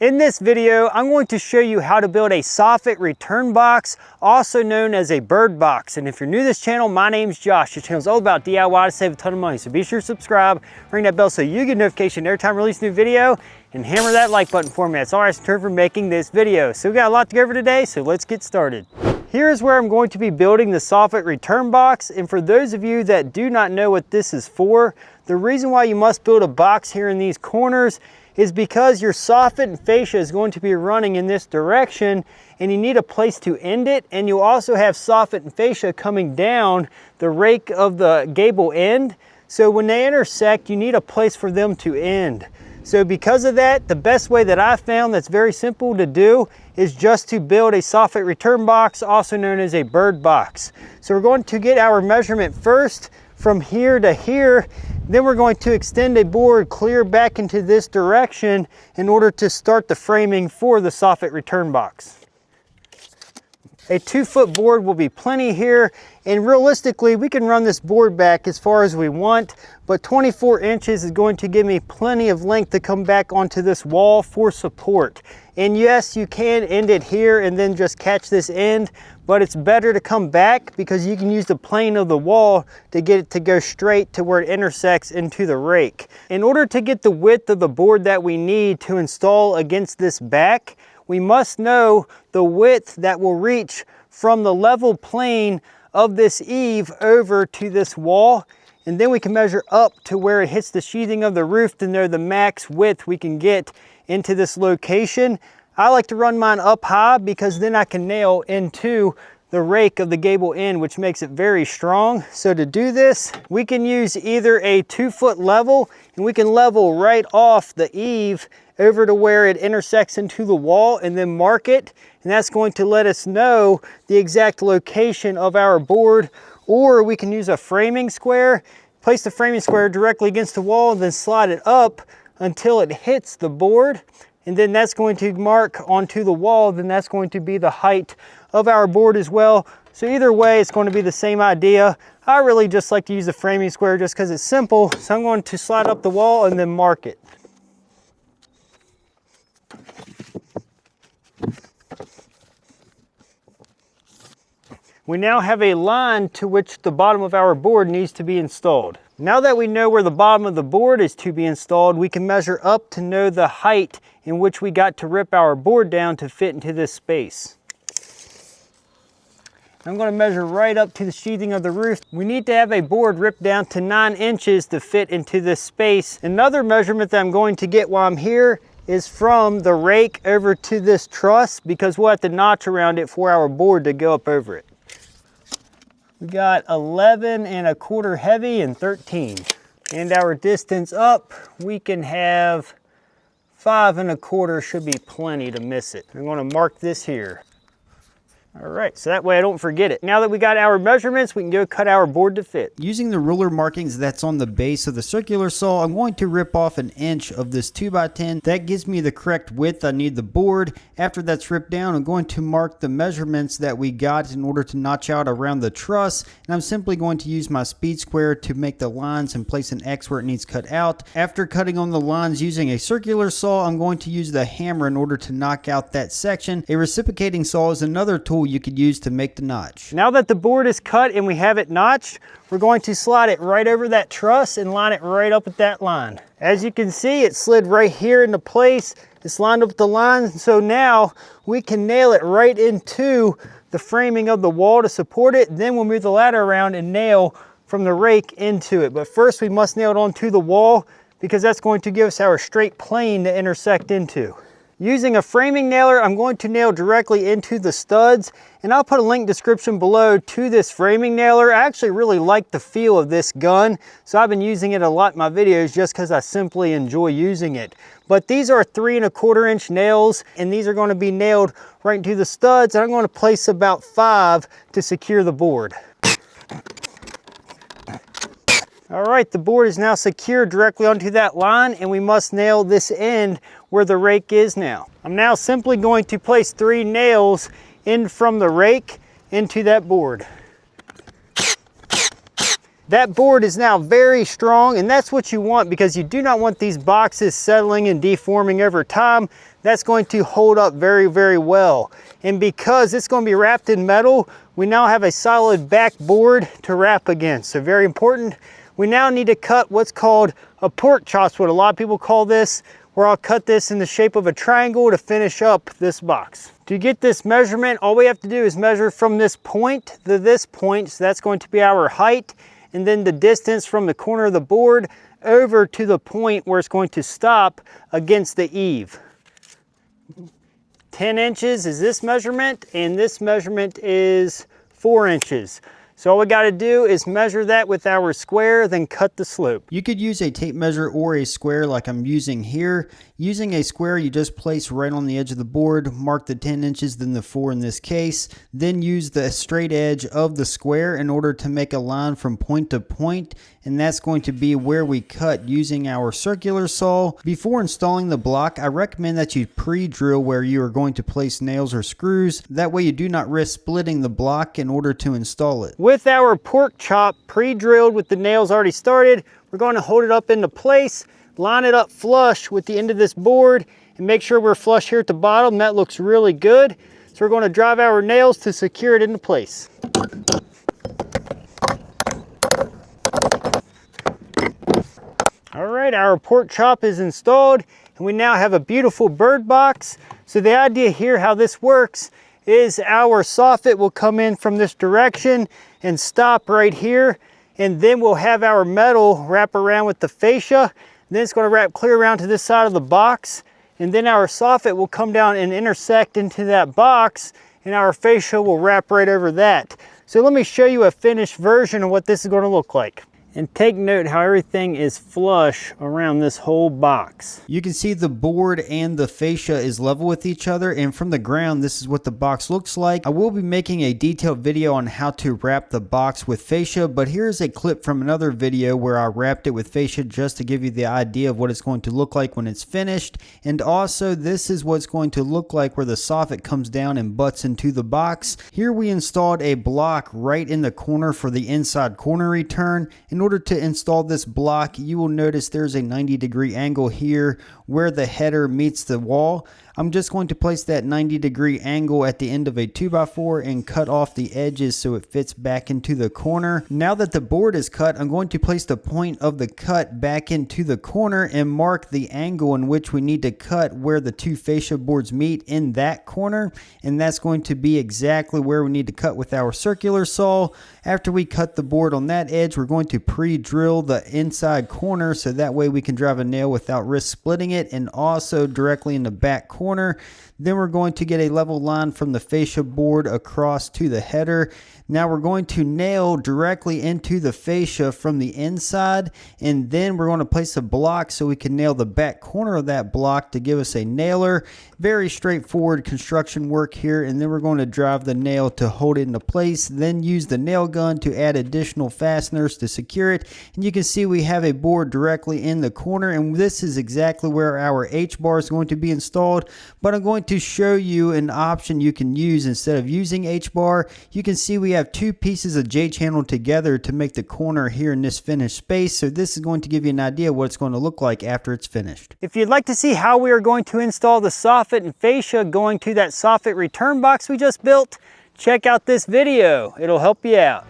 In this video, I'm going to show you how to build a Soffit Return Box, also known as a bird box. And if you're new to this channel, my name's Josh. This channel is all about DIY to save a ton of money. So be sure to subscribe, ring that bell so you get notification every time I release a new video, and hammer that like button for me. That's all I ask for making this video. So we got a lot to go over today, so let's get started. Here's where I'm going to be building the Soffit Return Box. And for those of you that do not know what this is for, the reason why you must build a box here in these corners is because your soffit and fascia is going to be running in this direction and you need a place to end it, and you also have soffit and fascia coming down the rake of the gable end. So when they intersect, you need a place for them to end. So because of that, the best way that I found that's very simple to do is just to build a Soffit Return Box, also known as a bird box. So we're going to get our measurement first from here to here. Then we're going to extend a board clear back into this direction in order to start the framing for the Soffit Return Box. A 2-foot board will be plenty here, and realistically we can run this board back as far as we want, but 24 inches is going to give me plenty of length to come back onto this wall for support. And yes, you can end it here and then just catch this end, but it's better to come back because you can use the plane of the wall to get it to go straight to where it intersects into the rake. In order to get the width of the board that we need to install against this back, we must know the width that will reach from the level plane of this eave over to this wall, and then we can measure up to where it hits the sheathing of the roof to know the max width we can get into this location. I like to run mine up high because then I can nail into the rake of the gable end, which makes it very strong. So to do this, we can use either a 2-foot level, and we can level right off the eave over to where it intersects into the wall and then mark it. And that's going to let us know the exact location of our board. Or we can use a framing square, place the framing square directly against the wall and then slide it up until it hits the board. And then that's going to mark onto the wall. Then that's going to be the height of our board as well. So either way, it's going to be the same idea. I really just like to use the framing square just because it's simple. So I'm going to slide up the wall and then mark it. We now have a line to which the bottom of our board needs to be installed. Now that we know where the bottom of the board is to be installed, we can measure up to know the height in which we got to rip our board down to fit into this space. I'm going to measure right up to the sheathing of the roof. We need to have a board ripped down to 9 inches to fit into this space. Another measurement that I'm going to get while I'm here is from the rake over to this truss, because we'll have to notch around it for our board to go up over it. We got 11 1/4 heavy and 13. And our distance up, we can have 5 1/4, should be plenty to miss it. I'm going to mark this here. All right, so that way I don't forget it. Now that we got our measurements, we can go cut our board to fit. Using the ruler markings that's on the base of the circular saw, I'm going to rip off 1 inch of this 2x10. That gives me the correct width I need the board. After that's ripped down, I'm going to mark the measurements that we got in order to notch out around the truss. And I'm simply going to use my speed square to make the lines and place an X where it needs cut out. After cutting on the lines using a circular saw, I'm going to use the hammer in order to knock out that section. A reciprocating saw is another tool you could use to make the notch. Now that the board is cut and we have it notched, we're going to slide it right over that truss and line it right up at that line. As you can see, it slid right here into place. It's lined up with the line, so now we can nail it right into the framing of the wall to support it. Then we'll move the ladder around and nail from the rake into it. But first we must nail it onto the wall because that's going to give us our straight plane to intersect into. Using a framing nailer, I'm going to nail directly into the studs, and I'll put a link description below to this framing nailer. I actually really like the feel of this gun, so I've been using it a lot in my videos just because I simply enjoy using it. But these are 3 1/4 inch nails, and these are going to be nailed right into the studs, and I'm going to place about 5 to secure the board. All right, the board is now secured directly onto that line, and we must nail this end where the rake is now. I'm now simply going to place 3 nails in from the rake into that board. That board is now very strong, and that's what you want because you do not want these boxes settling and deforming over time. that's going to hold up very, very well. And because it's going to be wrapped in metal, we now have a solid backboard to wrap against. So very important. We now need to cut what's called a pork chop, what a lot of people call this, where I'll cut this in the shape of a triangle to finish up this box. To get this measurement, all we have to do is measure from this point to this point. So that's going to be our height, and then the distance from the corner of the board over to the point where it's going to stop against the eave. 10 inches is this measurement, and this measurement is 4 inches. So all we got to do is measure that with our square, then cut the slope. You could use a tape measure or a square like I'm using here. Using a square, you just place right on the edge of the board, mark the 10 inches, then the 4 in this case, then use the straight edge of the square in order to make a line from point to point, and that's going to be where we cut using our circular saw. Before installing the block, I recommend that you pre-drill where you are going to place nails or screws. That way you do not risk splitting the block in order to install it. With our pork chop pre-drilled with the nails already started, we're going to hold it up into place, line it up flush with the end of this board, and make sure we're flush here at the bottom. That looks really good. So we're going to drive our nails to secure it into place. All right, our pork chop is installed, and we now have a beautiful bird box. So the idea here, how this works, is our soffit will come in from this direction and stop right here, and then we'll have our metal wrap around with the fascia. Then it's going to wrap clear around to this side of the box, and then our soffit will come down and intersect into that box, and our fascia will wrap right over that. So let me show you a finished version of what this is going to look like. And take note how everything is flush around this whole box. You can see the board and the fascia is level with each other, and from the ground this is what the box looks like. I will be making a detailed video on how to wrap the box with fascia, but here's a clip from another video where I wrapped it with fascia just to give you the idea of what it's going to look like when it's finished. And also this is what it's going to look like where the soffit comes down and butts into the box. Here we installed a block right in the corner for the inside corner return. In order to install this block, you will notice there's a 90-degree angle here where the header meets the wall. I'm just going to place that 90-degree angle at the end of a 2x4 and cut off the edges so it fits back into the corner. Now that the board is cut, I'm going to place the point of the cut back into the corner and mark the angle in which we need to cut where the two fascia boards meet in that corner, and that's going to be exactly where we need to cut with our circular saw. After we cut the board on that edge, we're going to pre-drill the inside corner so that way we can drive a nail without risk splitting it, and also directly in the back corner. Then we're going to get a level line from the fascia board across to the header. Now we're going to nail directly into the fascia from the inside, and then we're going to place a block so we can nail the back corner of that block to give us a nailer. Very straightforward construction work here, and then we're going to drive the nail to hold it into place, then use the nail gun to add additional fasteners to secure it. And you can see we have a board directly in the corner, and this is exactly where our H-bar is going to be installed. But I'm going to show you an option you can use instead of using H-bar. You can see we have two pieces of J-channel together to make the corner here in this finished space. So this is going to give you an idea what it's going to look like after it's finished. If you'd like to see how we are going to install the soffit and fascia going to that Soffit return box we just built, check out this video. It'll help you out.